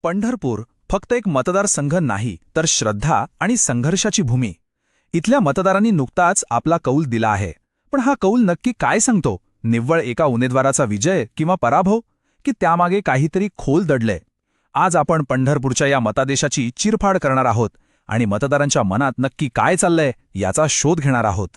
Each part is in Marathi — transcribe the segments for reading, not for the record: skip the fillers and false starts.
पंढरपूर फक्त एक मतदारसंघ नाही तर श्रद्धा आणि संघर्षाची भूमी. इथल्या मतदारांनी नुकताच आपला कौल दिला आहे. पण हा कौल नक्की काय सांगतो? निव्वळ एका उमेदवाराचा विजय किंवा पराभव, की त्यामागे काहीतरी खोल दडलंय? आज आपण पंढरपूरच्या या मतादेशाची चिरफाड करणार आहोत आणि मतदारांच्या मनात नक्की काय चाललंय याचा शोध घेणार आहोत.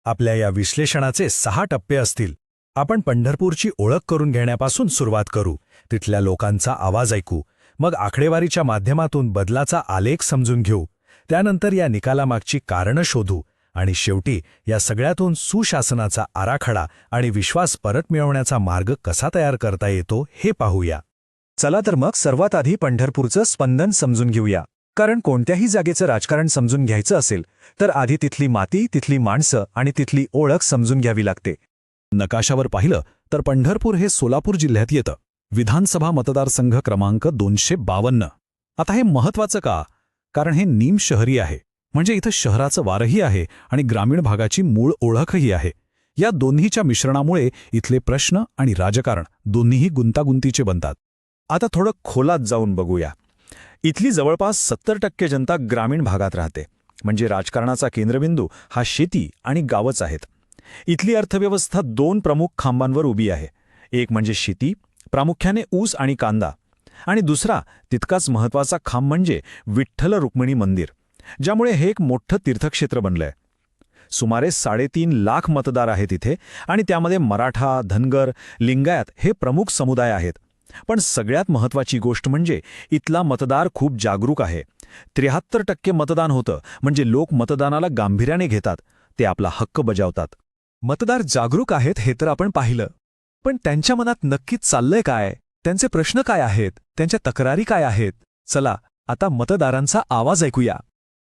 आपल्या या विश्लेषणाचे 6 टप्पे असतील. आपण पंढरपूरची ओळख करून घेण्यापासून सुरुवात करू, तिथल्या लोकांचा आवाज ऐकू, मग आकडेवारीच्या माध्यमातून बदलाचा आलेख समजून घेऊ, त्यानंतर या निकालामागची कारणं शोधू आणि शेवटी या सगळ्यातून सुशासनाचा आराखडा आणि विश्वास परत मिळवण्याचा मार्ग कसा तयार करता येतो हे पाहूया. चला तर मग सर्वात आधी पंढरपूरचं स्पंदन समजून घेऊया. कारण कोणत्याही जागेचं राजकारण समजून घ्यायचं असेल तर आधी तिथली माती, तिथली माणसं आणि तिथली ओळख समजून घ्यावी लागते. नकाशावर पाहिलं तर पंढरपूर हे सोलापूर जिल्ह्यात येतं. विधानसभा मतदारसंघ क्रमांक 252. आता हे महत्वाचं का? कारण हे नीम शहरी आहे, म्हणजे इथं शहराचं वारही आहे आणि ग्रामीण भागाची मूळ ओळखही आहे. या दोन्हीच्या मिश्रणामुळे इथले प्रश्न आणि राजकारण दोन्हीही गुंतागुंतीचे बनतात. आता थोडं खोलात जाऊन बघूया. इथली जवळपास 70% जनता ग्रामीण भागात राहते, म्हणजे राजकारणाचा केंद्रबिंदू हा शेती आणि गावच आहेत. इथली अर्थव्यवस्था 2 प्रमुख खांबांवर उभी आहे. एक म्हणजे शेती, प्रामुख्याने ऊस आणि कांदा, आणि दुसरा तितकाच महत्त्वाचा खांब म्हणजे विठ्ठल रुक्मिणी मंदिर, ज्यामुळे हे एक मोठं तीर्थक्षेत्र बनलंय. सुमारे 3.5 लाख मतदार आहेत इथे, आणि त्यामध्ये मराठा, धनगर, लिंगायत हे प्रमुख समुदाय आहेत. पण सगळ्यात महत्त्वाची गोष्ट म्हणजे इथला मतदार खूप जागरूक आहे. 73% मतदान होतं, म्हणजे लोक मतदानाला गांभीर्याने घेतात, ते आपला हक्क बजावतात. मतदार जागरूक आहेत हे तर आपण पाहिलं, पण त्यांच्या मनात नक्कीच चाललंय काय? त्यांचे प्रश्न काय आहेत? त्यांच्या तक्रारी काय आहेत? चला आता मतदारांचा आवाज ऐकूया.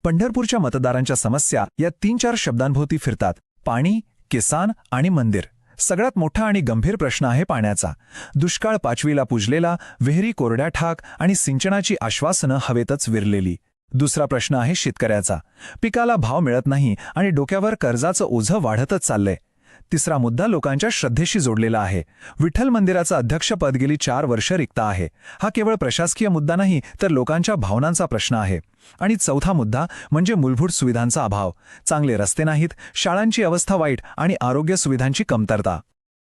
पंढरपूरच्या मतदारांच्या समस्या या 3-4 शब्दांभोवती फिरतात: पाणी, किसान आणि मंदिर. सगळ्यात मोठा आणि गंभीर प्रश्न आहे पाण्याचा. दुष्काळ 5वीला पुजलेला, विहिरी कोरड्या ठाक आणि सिंचनाची आश्वासनं हवेतच विरलेली. दुसरा प्रश्न आहे शेतकऱ्याचा. पिकाला भाव मिळत नाही आणि डोक्यावर कर्जाचं ओझं वाढतच चाललंय. तिसरा मुद्दा लोकांच्या श्रद्धेशी जोडलेला आहे. विठ्ठल मंदिराचं अध्यक्षपद गेली 4 वर्ष रिक्त आहे. हा केवळ प्रशासकीय मुद्दा नाही तर लोकांच्या भावनांचा प्रश्न आहे. आणि चौथा मुद्दा म्हणजे मूलभूत सुविधांचा अभाव. चांगले रस्ते नाहीत, शाळांची अवस्था वाईट आणि आरोग्य सुविधांची कमतरता.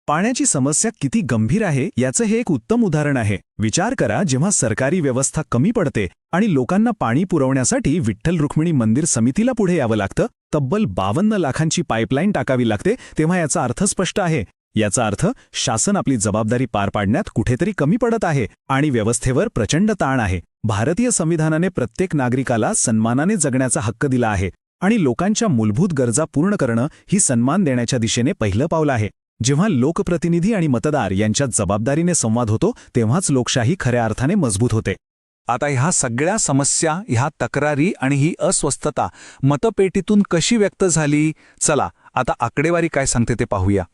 पाण्याची समस्या किती गंभीर आहे याचं हे एक उत्तम उदाहरण आहे. विचार करा, जेव्हा सरकारी व्यवस्था कमी पडते आणि लोकांना पाणी पुरवण्यासाठी विठ्ठल रुक्मिणी मंदिर समितीला पुढे यावं लागतं, तब्बल 52 लाखांची पाईपलाईन टाकावी लागते, तेव्हा याचा अर्थ स्पष्ट आहे. याचा अर्थ शासन आपली जबाबदारी पार पाडण्यात कुठेतरी कमी पडत आहे आणि व्यवस्थेवर प्रचंड ताण आहे. भारतीय संविधानाने प्रत्येक नागरिकाला सन्मानाने जगण्याचा हक्क दिला आहे आणि लोकांच्या मूलभूत गरजा पूर्ण करणं ही सन्मान देण्याच्या दिशेने पहिलं पाऊल आहे. जेव्हा लोकप्रतिनिधी आणि मतदार यांच्यात जबाबदारीने संवाद होतो तेव्हाच लोकशाही खऱ्या अर्थाने मजबूत होते. आता ह्या सगळ्या समस्या, ह्या तक्रारी आणि ही अस्वस्थता मतपेटीतून कशी व्यक्त झाली? चला आता आकडेवारी काय सांगते ते पाहूया.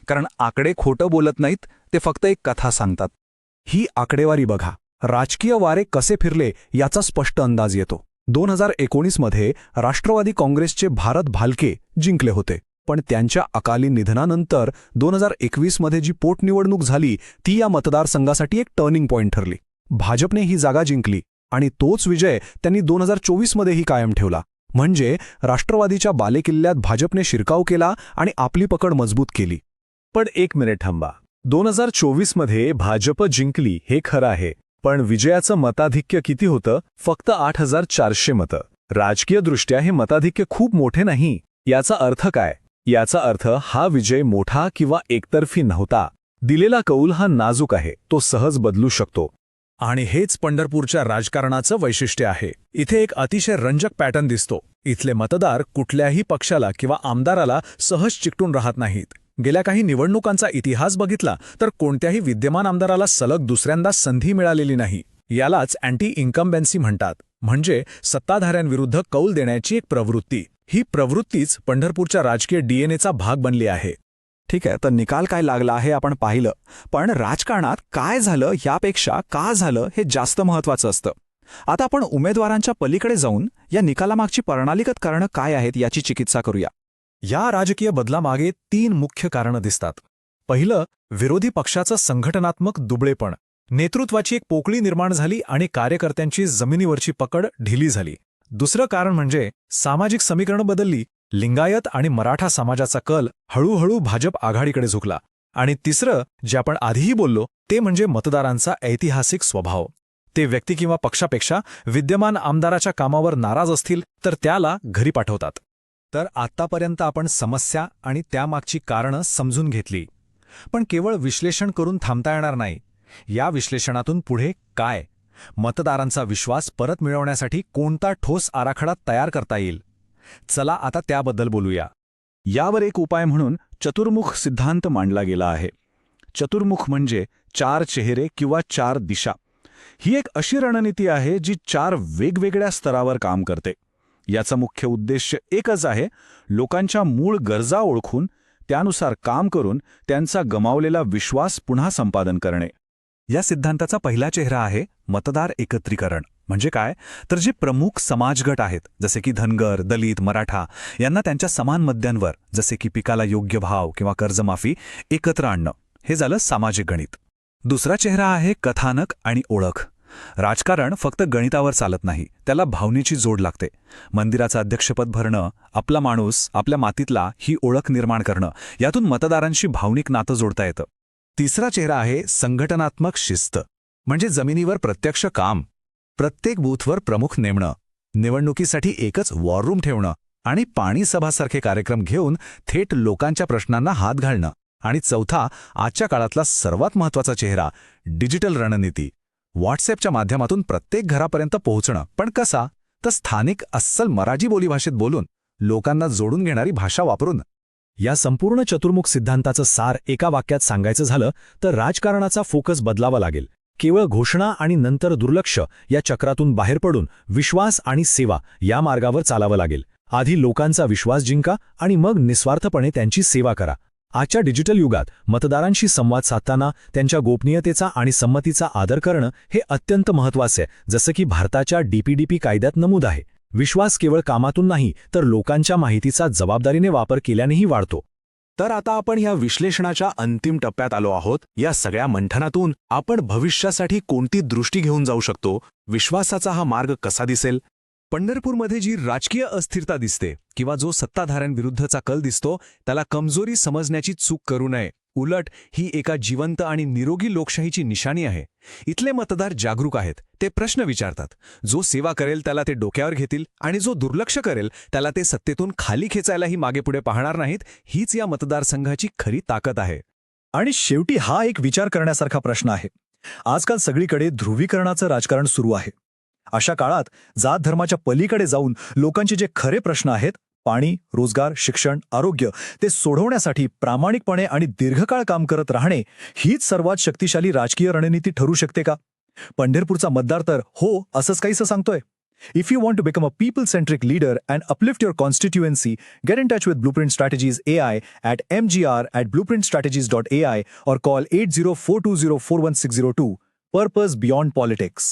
कारण आकडे खोटं बोलत नाहीत, ते फक्त एक कथा सांगतात. ही आकडेवारी बघा. राजकीय वारे कसे फिरले याचा स्पष्ट अंदाज येतो. 2019 मध्ये राष्ट्रवादी काँग्रेसचे भारत भालके जिंकले होते, पण त्यांच्या अकाली निधनानंतर 2021 मध्ये जी पोटनिवडणूक झाली ती या मतदारसंघासाठी एक टर्निंग पॉइंट ठरली. भाजपने ही जागा जिंकली आणि तोच विजय त्यांनी 2024 मध्येही कायम ठेवला. म्हणजे राष्ट्रवादीच्या बालेकिल्ल्यात भाजपने शिरकाव केला आणि आपली पकड मजबूत केली. पण एक मिनिट थांबा. 2024 मध्ये भाजप जिंकली हे खरं आहे, पण विजयाचं मताधिक्य किती होतं? फक्त 8400 मतं. राजकीयदृष्ट्या हे मताधिक्य खूप मोठे नाही. याचा अर्थ काय? याचा अर्थ हा विजय मोठा किंवा एकतर्फी नव्हता. दिलेला कौल हा नाजूक आहे, तो सहज बदलू शकतो. आणि हेच पंढरपूरच्या राजकारणाचं वैशिष्ट्य आहे. इथे एक अतिशय रंजक पॅटर्न दिसतो. इथले मतदार कुठल्याही पक्षाला किंवा आमदाराला सहज चिकटून राहत नाहीत. गेल्या काही निवडणुकांचा इतिहास बघितला तर कोणत्याही विद्यमान आमदाराला सलग दुसऱ्यांदा संधी मिळालेली नाही. यालाच अँटी इन्कम्बेन्सी म्हणतात, म्हणजे सत्ताधाऱ्यांविरुद्ध कौल देण्याची एक प्रवृत्ती. ही प्रवृत्तीच पंढरपूरच्या राजकीय डीएनएचा भाग बनली आहे. ठीक आहे, तर निकाल काय लागला हे आपण पाहिलं, पण राजकारणात काय झालं यापेक्षा का झालं हे जास्त महत्त्वाचं असतं. आता आपण उमेदवारांच्या पलीकडे जाऊन या निकालामागची प्रणालीगत कारणं काय आहेत याची चिकित्सा करूया. या राजकीय बदलामागे 3 मुख्य कारणं दिसतात. पहिलं, विरोधी पक्षाचं संघटनात्मक दुबळेपण. नेतृत्वाची एक पोकळी निर्माण झाली आणि कार्यकर्त्यांची जमिनीवरची पकड ढिली झाली. दुसरं कारण म्हणजे सामाजिक समीकरणं बदलली. लिंगायत आणि मराठा समाजाचा कल हळूहळू भाजप आघाडीकडे झुकला. आणि तिसरं, जे आपण आधीही बोललो, ते म्हणजे मतदारांचा ऐतिहासिक स्वभाव. ते व्यक्ती किंवा पक्षापेक्षा विद्यमान आमदाराच्या कामावर नाराज असतील तर त्याला घरी पाठवतात. तर आत्तापर्यंत आपण समस्या आणि त्यामागची कारणं समजून घेतली. पण केवळ विश्लेषण करून थांबता येणार नाही. या विश्लेषणातून पुढे काय? मतदारांचा विश्वास परत मिळवण्यासाठी कोणता ठोस आराखडा तयार करता येईल? चला आता त्याबद्दल बोलूया. यावर एक उपाय म्हणून चतुर्मुख सिद्धांत मांडला गेला आहे. चतुर्मुख म्हणजे 4 चेहरे किंवा 4 दिशा. ही एक अशी रणनीती आहे जी 4 वेगवेगळ्या स्तरावर काम करते. याचा मुख्य उद्देश एकच आहे, लोकांच्या मूळ गरजा ओळखून त्यानुसार काम करून त्यांचा गमावलेला विश्वास पुन्हा संपादन करणे. या सिद्धांताचा पहिला चेहरा आहे मतदार एकत्रीकरण. म्हणजे काय? तर जे प्रमुख समाजगट आहेत, जसे की धनगर, दलित, मराठा, यांना त्यांच्या समान मुद्द्यांवर, जसे की पिकाला योग्य भाव किंवा कर्जमाफी, एकत्र आणणं. हे झालं सामाजिक गणित. दुसरा चेहरा आहे कथानक आणि ओळख. राजकारण फक्त गणितावर चालत नाही, त्याला भावनेची जोड लागते. मंदिराचं अध्यक्षपद भरणं, आपला माणूस, आपल्या मातीतला, ही ओळख निर्माण करणं, यातून मतदारांशी भावनिक नातं जोडता येतं. तिसरा चेहरा आहे संघटनात्मक शिस्त. म्हणजे जमिनीवर प्रत्यक्ष काम. प्रत्येक बूथवर प्रमुख नेमणं, निवडणुकीसाठी एकच वॉर रूम ठेवणं आणि पाणी सभासारखे कार्यक्रम घेऊन थेट लोकांच्या प्रश्नांना हात घालणं. आणि चौथा, आजच्या काळातला सर्वात महत्त्वाचा चेहरा, डिजिटल रणनीती. व्हॉट्सॲपच्या माध्यमातून प्रत्येक घरापर्यंत पोहोचणं. पण कसा? तर स्थानिक अस्सल मराठी बोलीभाषेत बोलून, लोकांना जोडून घेणारी भाषा वापरून. या संपूर्ण चतुर्मुख सिद्धांताचं सार एका वाक्यात सांगायचं झालं तर राजकारणाचा फोकस बदलावा लागेल. केवळ घोषणा आणि नंतर दुर्लक्ष या चक्रातून बाहेर पडून विश्वास आणि सेवा या मार्गावर चालावं लागेल. आधी लोकांचा विश्वास जिंका आणि मग निस्वार्थपणे त्यांची सेवा करा. आजच्या डिजिटल युगात मतदारांशी संवाद साधताना त्यांच्या गोपनीयतेचा आणि संमतीचा आदर करणं हे अत्यंत महत्त्वाचं आहे. जसं की भारताच्या DPDP कायद्यात नमूद आहे, विश्वास केवळ कामातून नाही तर लोकांच्या माहितीचा जबाबदारीने वापर केल्यानेही वाढतो. तर आता आपण या विश्लेषणाच्या अंतिम टप्प्यात आलो आहोत. या सगळ्या मंथनातून आपण भविष्यासाठी कोणती दृष्टी घेऊन जाऊ शकतो? विश्वासाचा हा मार्ग कसा दिसेल? पंढरपूरमध्ये जी राजकीय अस्थिरता दिसते किंवा जो सत्ताधाऱ्यांविरुद्धचा कल दिसतो, त्याला कमजोरी समजण्याची चूक करू नये. उलट ही एका जिवंत आणि निरोगी लोकशाहीची निशाणी आहे. इथले मतदार जागरूक आहेत. ते प्रश्न विचारतात. जो सेवा करेल त्याला ते डोक्यावर घेतील आणि जो दुर्लक्ष करेल त्याला ते सत्तेतून खाली खेचायलाही मागेपुढे पाहणार नाहीत. हीच या मतदारसंघाची खरी ताकद आहे. आणि शेवटी हा एक विचार करण्यासारखा प्रश्न आहे. आजकाल सगळीकडे ध्रुवीकरणाचं राजकारण सुरू आहे. अशा काळात जात धर्माच्या पलीकडे जाऊन लोकांचे जे खरे प्रश्न आहेत, पाणी, रोजगार, शिक्षण, आरोग्य, ते सोडवण्यासाठी प्रामाणिकपणे आणि दीर्घकाळ काम करत राहणे हीच सर्वात शक्तिशाली राजकीय रणनीती ठरू शकते का? पंढरपूरचा मतदार तर हो असंच काहीसं सांगतोय. If you want to become a people-centric leader and uplift your constituency, get in touch with Blueprint Strategies AI at mgr@blueprintstrategies.ai or call 8042041602. Purpose Beyond Politics.